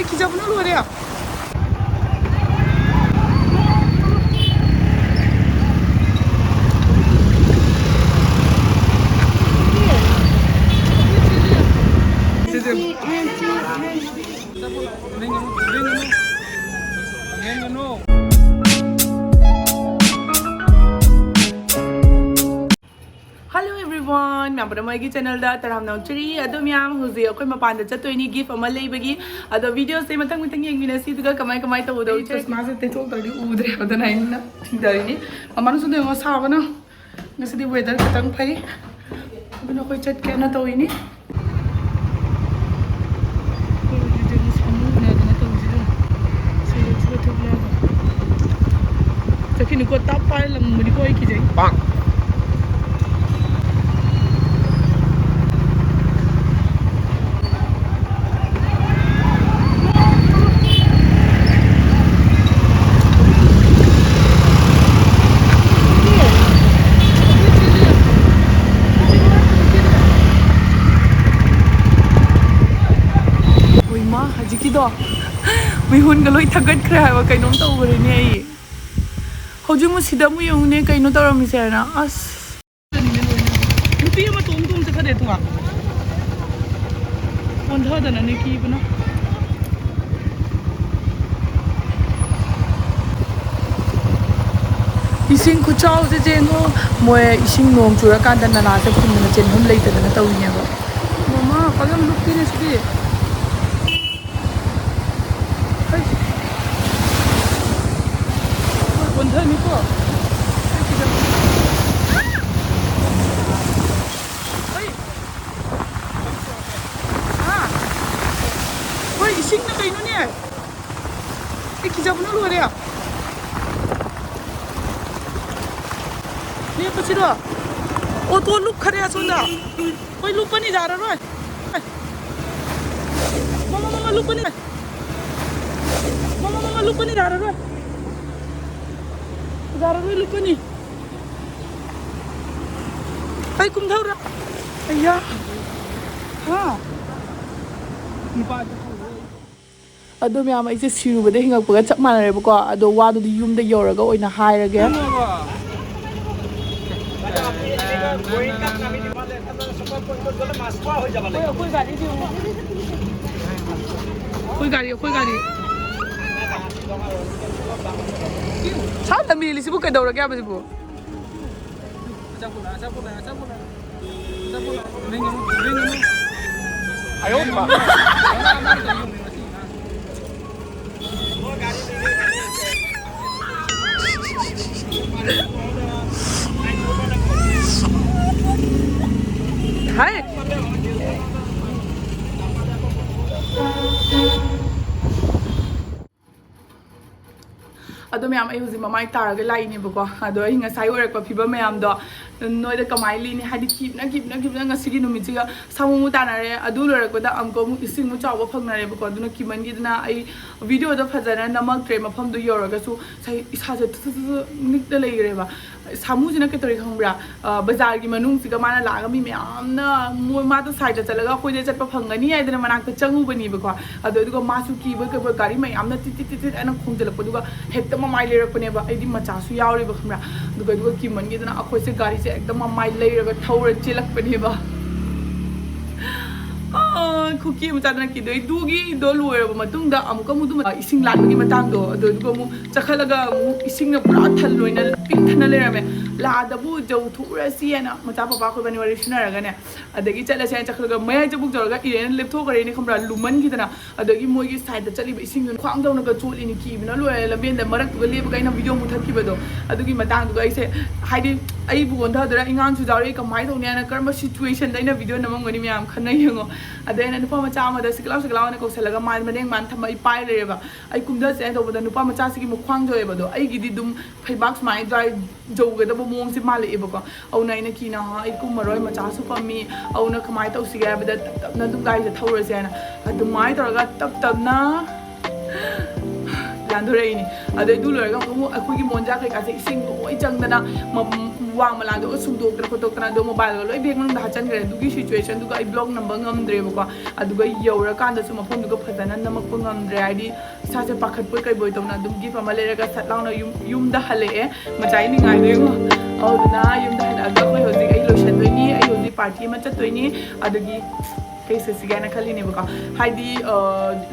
기자분을 노래야. Hello everyone, मैं अपने Mikey channel दा तरह हम नौचरी अदो म्याम हुज़े कोई मपान दा चतो इनी गिफ्ट अमल ले बगी अदो वीडियो से मतंग मतंग एक मिनट सी दुगा कमाई कमाई तो उदो चश्मा से ते तो तड़ी उदरे अदो ना इन्ना ठीक दारी ने अमानु सुन दे वो सावना नसे दी वेदर कतंग फाई अबनो कोई चट के ना तो इनी Tapi ni kau tak payah lang mudi kau ikut je. Bang. Oi ma, haji kido. Mihun kalau itagat kaya, wakai nom tahu beri ni ay. Hujung mu sida mu yung ne kaino taro misera as nuti ma tum se khade tunga ondha dana ne ki bana ising kuchao se jengo moe ising nom chura kan dan na se phum na chen hum leita na tawi ne ba mama pagam lukti ne sidi ondha ni ko ising na kayo niya. Ikijab na luar ya. Niya pa sila. O to look kare asunda. Oi look pa ni जा रहा है. Mama look pa ni. Mama look pa ni जा रहा है. जा रहा है look pa ni. Ay kum thau ra. Ayya. Ha. Ipa अदो म्याम ऐसे सिरुबदे हिंगकपगा चप मानरेबको अदो वादुदी युमदे योरगा ओइना हायरगे कोई गाड़ी सा तमिली सिबु कदौरगे आबसिबु आयो Hai. Ado मैम आई हुजी ममाई तारगे लाइने बको अदो आई ngasai orak pa phiba ma'am दो नोइदा कमाई लिनि हादि किपना ngasi नुमिचिगा सामु तानारे अदु लरकदा अमको मु इसिंग मु चाव फंगनारे बको अदुना किमनगी दना आई वीडियो द फजना नमक ट्रे मफम दु योरगा सु sai isa je निकदा लेरेबा सामु जिना के तोरी खंबरा बाजार की मनुंग सिगा माना लागा मी म्यामना मु मा तो साइड चलगा खोजे चटपा फंगनी आइदना मनाक चंगु बनी बको अदो दुगो मासु की बको गाड़ी म्यामना ति अना खोंजलक दुगा हेक्ता ममाई लेरकपनेबा आइदि मचासु यावरेबा खंबरा दुगा किमनगी दना अखोय से गाड़ी से एकदम ममाई लेरगा थौर चेलकपनेबा खुकी मचादना की दोई दुगी दो लोयरबा मतुंगदा अमुका मुदु इसिंग लानगी मतंगदो अदो दुगो मु चखलगा मु इसिंग न पुरा थल लोइना पिक थना लेरमे लादबु जौ थुरसी एना मचा पापा खो बनी वरी सुनारगा ने अदगी चलसे चखलगा मया जबुक जरगा इरेन लेपथो गरेनी खमरा लुमन गिदना अदगी मोगी साइड चलिबा इसिंग ख्वांग दौनगा चोलिनी कीबना लोय लबेन मरक तुगा लेबगा इन वीडियो मुथकिबदो अदगी मतंगदो आइसे हाइदि आई बुगोन धादरा इंगान सुजारे कमाई दौनियाना कर्म सिचुएशन दैना वीडियो नमंगनी म्याम खन्ना यंगो अदेना नुपा मचा अमदा सिकलाव ने कौसलगा मान मनेंग मान थमा इपाय लेरेबा आई कुमदा से दौबदा नुपा मचा सिगी मुख्वांग जोयबदो आई गिदि दुम फैबाक्स माइ ड्राइ जौगदबो मोंग से मालेबको औना इन कीना आई कुमरोय मचा सु पमी औना कमाई तौसिगा बदा तपना दुम गाइ थौरसेना अदुमाय तोरगा तप तपना ꯌꯥꯟꯊꯣꯔꯛꯏꯅꯤ ꯑꯗꯩ ꯑꯗꯨ ꯂꯣꯏꯔꯒ ꯑꯃꯨꯛ ꯑꯩꯈꯣꯏꯒꯤ ꯃꯣꯟꯖꯥ ꯀꯩꯀꯥꯁꯦ ꯏꯁꯤꯡ ꯂꯣꯏ ꯆꯪꯗꯅ ꯋꯥꯡ ꯃꯂꯥꯗꯣ ꯁꯨꯡꯗꯣꯛꯇꯅ ꯈꯣꯠꯇꯣꯛꯇꯅ ꯑꯗꯣ ꯃꯣꯕꯥꯏꯜꯒ ꯂꯣꯏ ꯕꯦꯒ ꯃꯅꯨꯡꯗ ꯍꯥꯞꯆꯟꯈ꯭ꯔꯦ ꯑꯗꯨꯒꯤ ꯁꯤꯆꯨꯋꯦꯁꯟꯗꯨꯒ ꯑꯩ ꯕ꯭ꯂꯣꯛ ꯅꯝꯕ ꯉꯝꯗ꯭ꯔꯦꯕꯀꯣ ꯑꯗꯨꯒ ꯌꯧꯔꯀꯥꯟꯗꯁꯨ ꯃꯐꯝꯗꯨꯒ ꯐꯖꯅ ꯅꯝꯃꯛꯄ ꯉꯝꯗ꯭ꯔꯦ ꯍꯥꯏꯗꯤ ꯏꯁꯥꯁꯦ ꯄꯥꯈꯠꯄꯣꯏ ꯀꯩꯕꯣꯏ ꯇꯧꯅ ꯑꯗꯨꯝ ꯒꯤꯐ ꯑꯃ ꯂꯩꯔꯒ ꯁꯠ ꯂꯥꯎꯅ ꯌꯨꯝꯗ ꯍꯜꯂꯛꯑꯦ ꯃꯆꯥꯏ ꯅꯤꯡꯉꯥꯏꯗꯣ ꯌꯦꯡꯉꯣ ꯑꯗꯨꯅ ꯌꯨꯝꯗ ꯍꯜꯂꯛꯑꯒ ꯑꯩꯈꯣꯏ ꯍꯧꯖꯤꯛ ꯑꯩ ꯂꯣꯏꯁꯟꯗꯣꯏꯅꯤ ꯑꯩ ꯍꯧꯖꯤꯛ ꯄꯥꯔꯇꯤ ꯑꯃ ꯆꯠꯇꯣꯏꯅꯤ ꯑꯗꯨꯒꯤ ꯀꯩ ꯁꯦꯠꯁꯤꯒꯦꯅ ꯈꯜꯂꯤꯅꯦꯕꯀꯣ ꯍꯥꯏꯗꯤ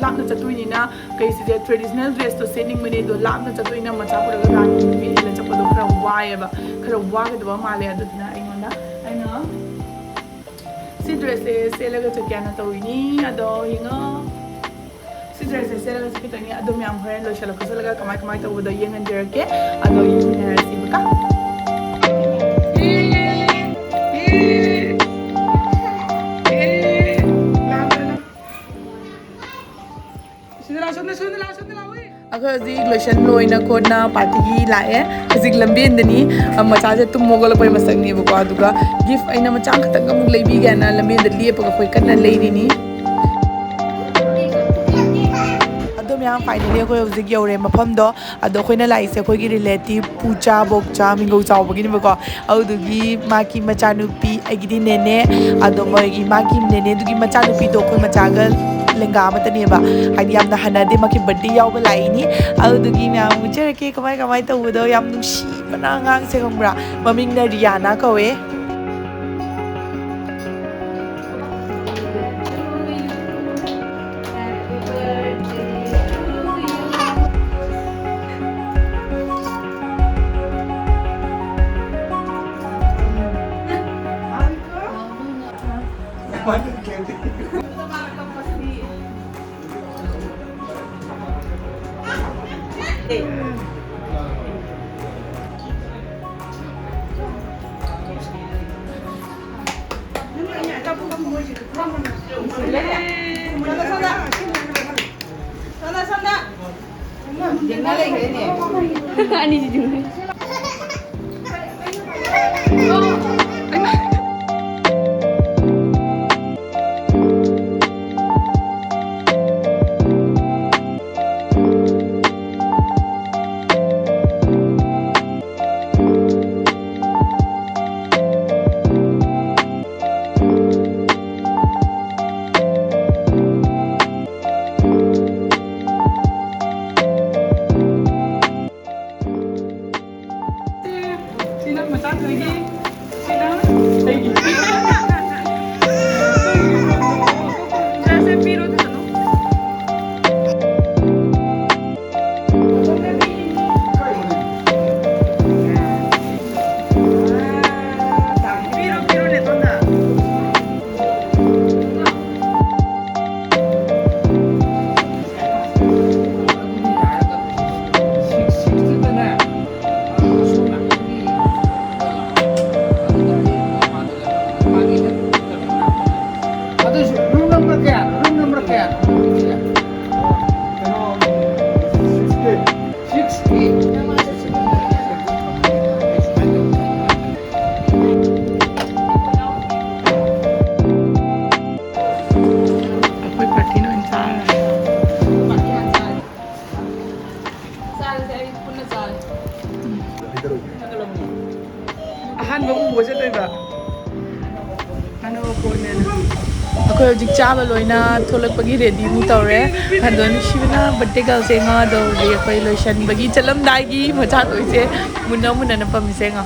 ꯂꯥꯞꯅ ꯆꯠꯇꯣꯏꯅꯤꯅ ꯀꯩꯁꯤꯁꯦ ꯇ꯭ꯔꯦꯗꯤꯁꯅꯦꯜ ꯗ꯭ꯔꯦꯁꯇꯣ ꯁꯦꯠꯅꯤꯡꯕꯅꯦ ꯑꯗꯣ ꯂꯥꯞꯅ ꯆꯠꯇꯣꯏꯅ ꯃꯆꯥ ꯄꯨꯔꯒ ꯔꯥꯅꯤ ꯅꯨꯄꯤ ꯏꯜꯂ ꯆꯠꯄꯗꯣ ꯈꯔ ꯋꯥꯏꯑꯦꯕ ꯈꯔ ꯋꯥꯒꯗꯕ ꯃꯥꯜꯂꯦ ꯑꯗꯨꯗꯨꯅ ꯑꯩꯅ ꯁꯤ ꯗ꯭ꯔꯦꯁꯁꯦ ꯁꯦꯠꯂꯒ ꯆꯠꯀꯦꯅ ꯇꯧꯔꯤꯅꯤ ꯑꯗꯣ ꯌꯦꯡꯉꯣ ꯁꯤ ꯗ꯭ꯔꯦꯁꯁꯦ ꯁꯦꯠꯂꯒ ꯆꯠꯈꯤꯗꯣꯏꯅꯤ ꯑꯗꯨ ꯃꯌꯥꯝ ꯍꯣꯔꯦꯟ ꯂꯣꯏꯁꯤꯜꯂ ꯈꯣꯠꯆꯜꯂꯒ ꯀꯃꯥꯏ ꯇꯧꯕꯗꯣ ꯌꯦꯡꯍꯟꯖꯔꯛꯀꯦ ꯑꯗꯣ ꯌꯦꯡꯃꯤꯟꯅꯔꯁꯤꯕꯀ ꯑꯩꯈꯣꯏ ꯍꯧꯖꯤꯛ ꯂꯣꯏꯁꯟ ꯂꯣꯏꯅ ꯈꯣꯠꯅ ꯄꯥꯔꯇꯤꯒꯤ ꯂꯥꯛꯑꯦ ꯍꯧꯖꯤꯛ ꯂꯝꯕꯦꯟꯗꯅꯤ ꯃꯆꯥꯁꯦ ꯇꯨꯝ ꯍꯧꯒꯠꯂꯛꯄꯩ ꯃꯁꯛꯅꯦꯕꯀꯣ ꯑꯗꯨꯒ ꯒꯤꯐ ꯑꯩꯅ ꯃꯆꯥ ꯈꯛꯇꯪ ꯑꯃꯨꯛ ꯂꯩꯕꯤꯒꯦꯅ ꯂꯝꯕꯦꯟꯗ ꯂꯦꯞꯄꯒ ꯑꯩꯈꯣꯏ ꯀꯟꯅ ꯂꯩꯔꯤꯅꯤ ꯑꯗꯣ ꯃꯌꯥꯝ ꯐꯥꯏꯅꯦꯂꯤ ꯑꯩꯈꯣꯏ ꯍꯧꯖꯤꯛ ꯌꯧꯔꯦ ꯃꯐꯝꯗꯣ ꯑꯗꯣ ꯑꯩꯈꯣꯏꯅ ꯂꯥꯛꯏꯁꯦ ꯑꯩꯈꯣꯏꯒꯤ ꯔꯤꯂꯦꯇꯤቭ ꯄꯨꯆꯥ ꯕꯣꯛꯆꯥ ꯃꯤꯡꯒꯧ ꯆꯥꯎꯕꯒꯤꯅꯦꯕꯀꯣ ꯑꯗꯨꯗꯨꯒꯤ ꯃꯥꯒꯤ ꯃꯆꯥꯅꯨꯄꯤ ꯑꯩꯒꯤꯗꯤ ꯅꯦꯅꯦ ꯑꯗꯣ ꯃꯣꯏꯒꯤ ꯃꯥꯒꯤ ꯅꯦꯅꯦꯗꯨꯒꯤ ꯃꯆꯥꯅꯨꯄꯤꯗꯣ ꯑꯩꯈꯣꯏ ꯃꯆꯥꯒ ꯂꯦꯡꯒꯥ ꯑꯃꯇꯅꯦꯕ ꯍꯥꯏꯗꯤ ꯌꯥꯝꯅ ꯍꯟꯅꯗꯦ ꯃꯥꯒꯤ ꯕꯔꯊꯗꯦ ꯌꯥꯎꯕ ꯂꯥꯛꯏꯅꯤ ꯑꯗꯨꯗꯨꯒꯤ ꯃꯌꯥꯝ ꯎꯠꯆꯔꯛꯀꯦ ꯀꯃꯥꯏ ꯇꯧꯕꯗꯣ ꯌꯥꯝ ꯅꯨꯡꯁꯤꯕꯅ ꯑꯉꯥꯡꯁꯦ ꯈꯪꯕ꯭ꯔꯥ ꯃꯃꯤꯡꯅ ꯔꯤꯌꯥꯅꯥ ꯀꯧꯋꯦ ꯑꯍꯥꯟꯕ ꯎꯕ ꯆꯠꯇꯣꯏꯕ ꯑꯅꯧꯕ ꯄꯣꯠꯅꯦꯅ ꯑꯩꯈꯣꯏ ꯍꯧꯖꯤꯛ ꯆꯥꯕ ꯂꯣꯏꯅ ꯊꯣꯛꯂꯛꯄꯒꯤ ꯔꯦꯗꯤ ꯑꯃꯨꯛ ꯇꯧꯔꯦ ꯑꯗꯣ ꯅꯨꯡꯁꯤꯕꯅ ꯕꯔꯊꯗꯦ ꯒꯔꯜꯁꯦ ꯉꯣ ꯑꯗꯣ ꯍꯧꯖꯤꯛ ꯑꯩꯈꯣꯏ ꯂꯣꯏꯁꯟꯕꯒꯤ ꯆꯠꯂꯝꯗꯥꯏꯒꯤ ꯃꯆꯥꯈꯣꯏꯁꯦ ꯃꯨꯟꯅ ꯄꯝꯃꯤꯁꯦ ꯉꯣ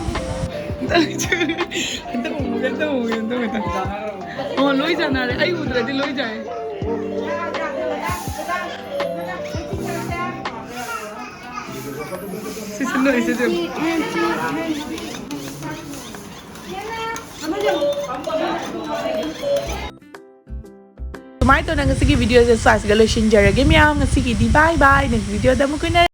ꯑꯣ ꯂꯣꯏ ꯆꯥꯟꯅꯔꯦ ꯑꯩ ꯎꯗ꯭ꯔꯗꯤ ꯂꯣꯏ ꯆꯥꯏ ꯁꯨꯃꯥꯏꯅ ꯇꯧꯅ ꯉꯁꯤꯒꯤ ꯚꯤꯗꯤꯑꯣꯁꯦ ꯁ꯭ꯋꯥꯏꯁꯤꯒ ꯂꯣꯏꯁꯤꯟꯖꯔꯒꯦ ꯃꯌꯥꯝ ꯉꯁꯤꯒꯤꯗꯤ ꯕꯥꯏ ꯕꯥꯏ ꯅꯦꯛꯁ ꯚꯤꯗꯤꯑꯣꯗ ꯑꯃꯨꯛ ꯎꯅꯔꯁꯤ